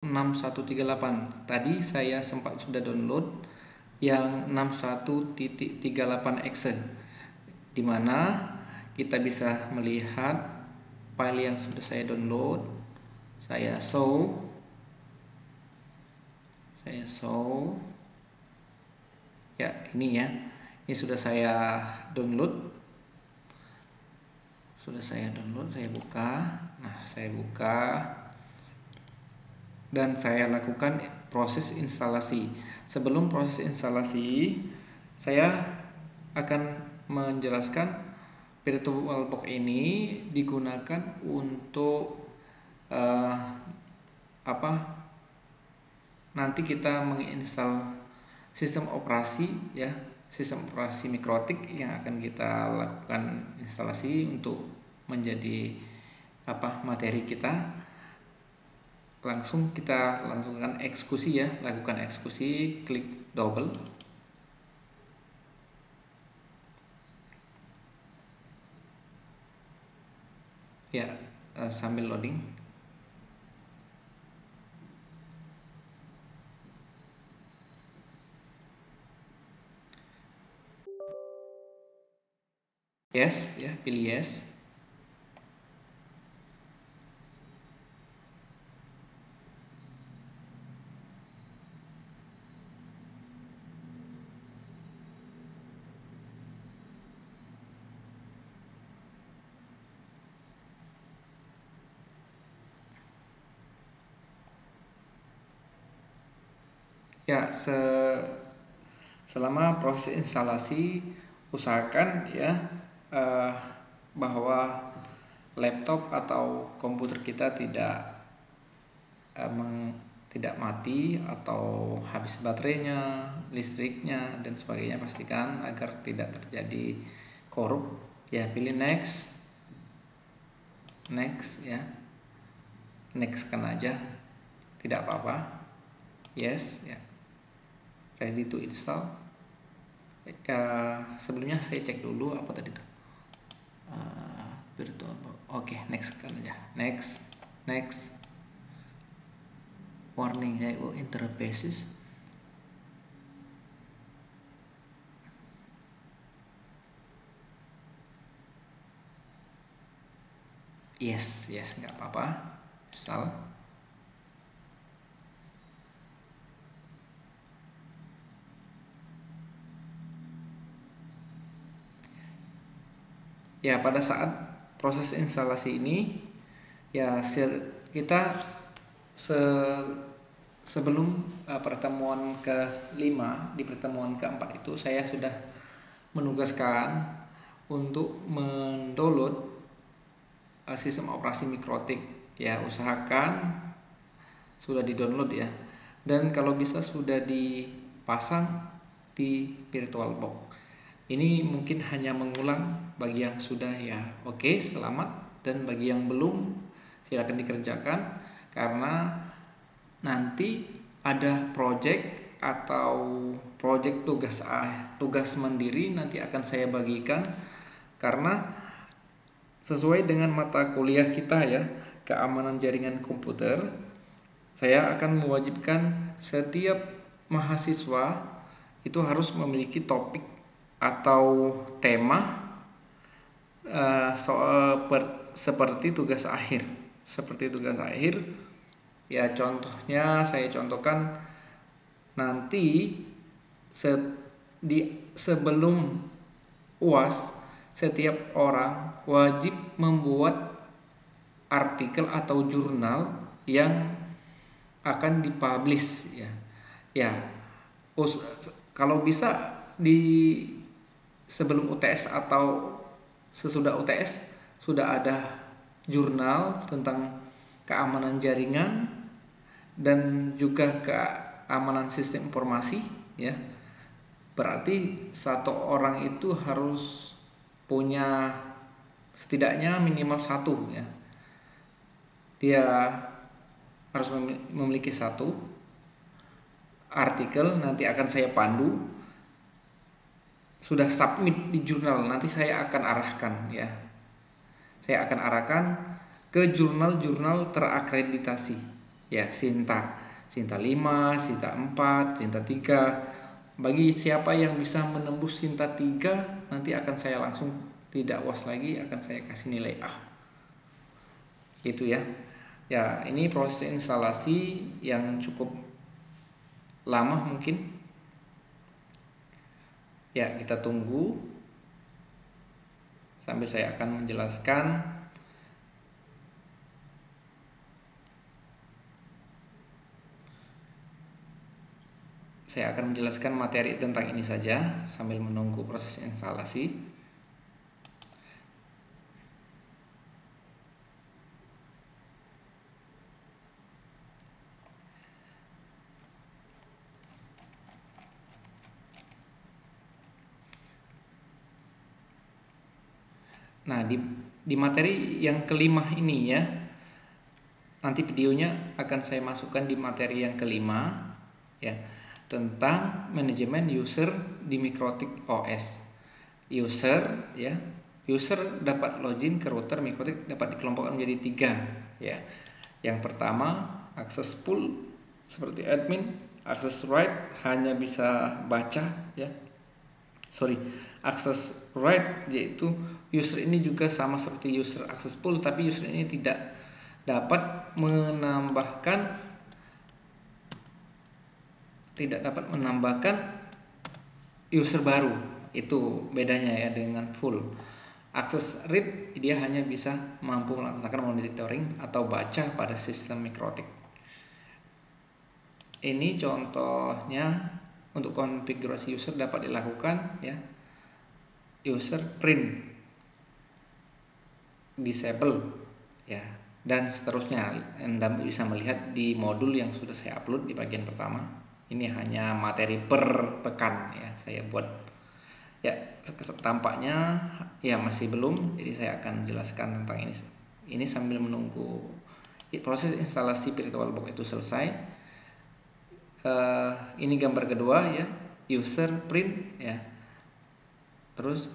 6138. Tadi saya sempat sudah download yang 61.38exe, di mana kita bisa melihat file yang sudah saya download. Saya show ya, ini ya, ini sudah saya download, saya buka. Nah, saya buka dan saya lakukan proses instalasi. Sebelum proses instalasi, saya akan menjelaskan VirtualBox ini digunakan untuk nanti kita menginstal sistem operasi ya, sistem operasi Mikrotik yang akan kita lakukan instalasi untuk menjadi materi kita. Kita langsungkan eksekusi ya, lakukan eksekusi, klik double. Ya, sambil loading. Yes ya, pilih yes. Ya, selama proses instalasi usahakan ya bahwa laptop atau komputer kita tidak mati atau habis baterainya, listriknya dan sebagainya. Pastikan agar tidak terjadi korup ya. Pilih next ya, next kan aja, tidak apa-apa. Yes ya, ready to install. Sebelumnya saya cek dulu apa tadi tuh, VirtualBox. Oke, next kan aja, next. Warning ya, interfaces. Yes nggak apa-apa, install. Ya, pada saat proses instalasi ini ya, kita sebelum pertemuan ke-5, di pertemuan ke-4 itu saya sudah menugaskan untuk mendownload sistem operasi Mikrotik ya. Usahakan sudah di-download ya, dan kalau bisa sudah dipasang di VirtualBox. Ini mungkin hanya mengulang bagi yang sudah ya, oke, selamat. Dan bagi yang belum, silakan dikerjakan, karena nanti ada project atau project tugas mandiri nanti akan saya bagikan, karena sesuai dengan mata kuliah kita ya, keamanan jaringan komputer, saya akan mewajibkan setiap mahasiswa itu harus memiliki topik atau tema seperti tugas akhir. Ya, contohnya saya contohkan nanti sebelum UAS, setiap orang wajib membuat artikel atau jurnal yang akan dipublish ya. Ya, kalau bisa sebelum UTS atau sesudah UTS sudah ada jurnal tentang keamanan jaringan dan juga keamanan sistem informasi ya. Berarti satu orang itu harus punya setidaknya minimal satu ya. Dia harus memiliki satu artikel, nanti akan saya pandu. Sudah submit di jurnal, nanti saya akan arahkan ya. Saya akan arahkan ke jurnal-jurnal terakreditasi ya, Sinta 5, Sinta 4, Sinta 3. Bagi siapa yang bisa menembus Sinta 3, nanti akan saya langsung tidak UAS lagi, akan saya kasih nilai A. Itu ya. Ya, ini proses instalasi yang cukup lama mungkin. Ya, kita tunggu sambil saya akan menjelaskan. Saya akan menjelaskan materi tentang ini saja sambil menunggu proses instalasi. Nah, di materi yang kelima ini ya, nanti videonya akan saya masukkan di materi yang kelima ya, tentang manajemen user di Mikrotik OS. User ya, user dapat login ke router Mikrotik dapat dikelompokkan menjadi 3 ya. Yang pertama, akses full seperti admin, akses write hanya bisa baca ya. Akses write yaitu user ini juga sama seperti user akses full, tapi user ini tidak dapat menambahkan user baru. Itu bedanya ya dengan full. Akses read dia hanya bisa mampu melaksanakan monitoring atau baca pada sistem Mikrotik. Ini contohnya untuk konfigurasi user dapat dilakukan ya. User print, disable ya, dan seterusnya. Anda bisa melihat di modul yang sudah saya upload di bagian pertama. Ini hanya materi per pekan ya saya buat. Ya, tampaknya ya masih belum, jadi saya akan jelaskan tentang ini. Ini sambil menunggu proses instalasi VirtualBox itu selesai. Ini gambar kedua ya, user print ya. Terus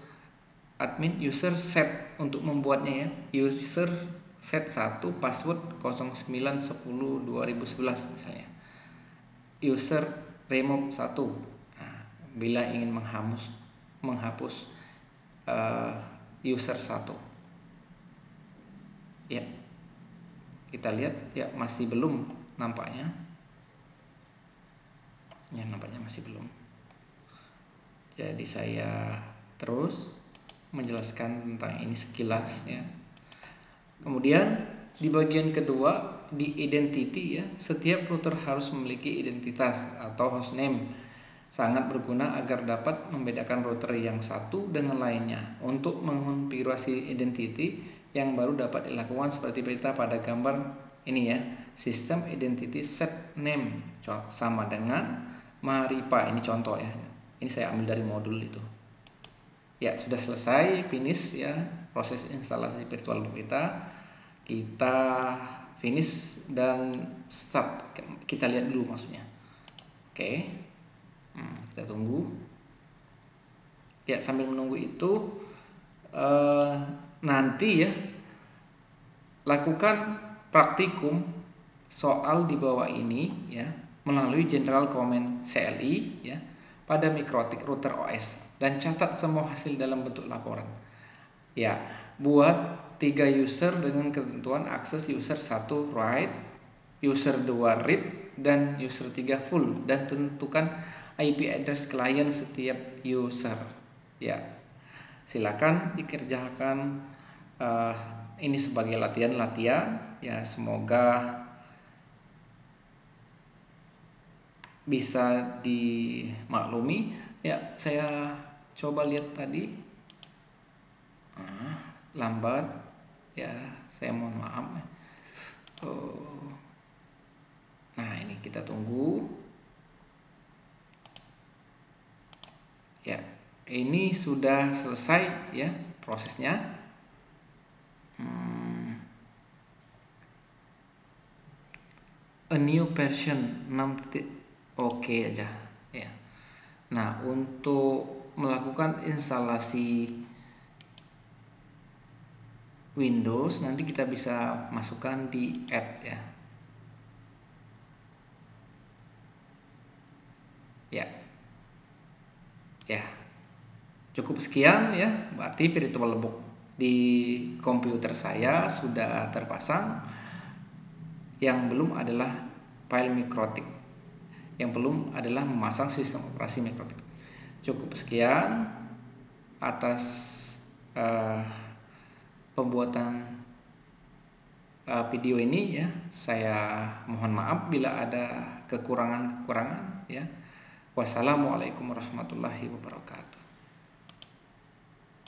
admin user set untuk membuatnya ya, user set 1 password 09102011 misalnya. User remove 1 bila ingin menghapus user 1 ya. Kita lihat ya, masih belum nampaknya ya, nampaknya masih belum. Jadi saya terus menjelaskan tentang ini sekilas ya. Kemudian di bagian kedua, di identity ya, setiap router harus memiliki identitas atau hostname. Sangat berguna agar dapat membedakan router yang satu dengan lainnya. Untuk mengonfigurasi identity yang baru dapat dilakukan seperti berita pada gambar ini ya. System identity set name sama dengan Maripa, ini contoh ya. Ini saya ambil dari modul itu. Ya, sudah selesai, finish ya proses instalasi VirtualBox kita. Kita finish dan start. Kita lihat dulu maksudnya. Oke. Kita tunggu. Ya, sambil menunggu itu nanti ya lakukan praktikum soal di bawah ini ya melalui General Command CLI ya pada Mikrotik router OS, dan catat semua hasil dalam bentuk laporan. Ya, buat 3 user dengan ketentuan akses user 1 write, user 2 read, dan user 3 full, dan tentukan IP address klien setiap user. Ya, silakan dikerjakan ini sebagai latihan-latihan ya, semoga bisa dimaklumi ya. Saya coba lihat tadi lambat ya, saya mohon maaf. Nah, ini kita tunggu ya. Ini sudah selesai ya prosesnya. A new version 6. Oke aja ya. Nah, untuk melakukan instalasi Windows nanti kita bisa masukkan di add ya. Ya, ya, cukup sekian ya. Berarti VirtualBox di komputer saya sudah terpasang. Yang belum adalah file mikrotik. Yang belum adalah memasang sistem operasi mikrotik. Cukup sekian atas pembuatan video ini ya. Saya mohon maaf bila ada kekurangan-kekurangan ya. Wassalamualaikum warahmatullahi wabarakatuh.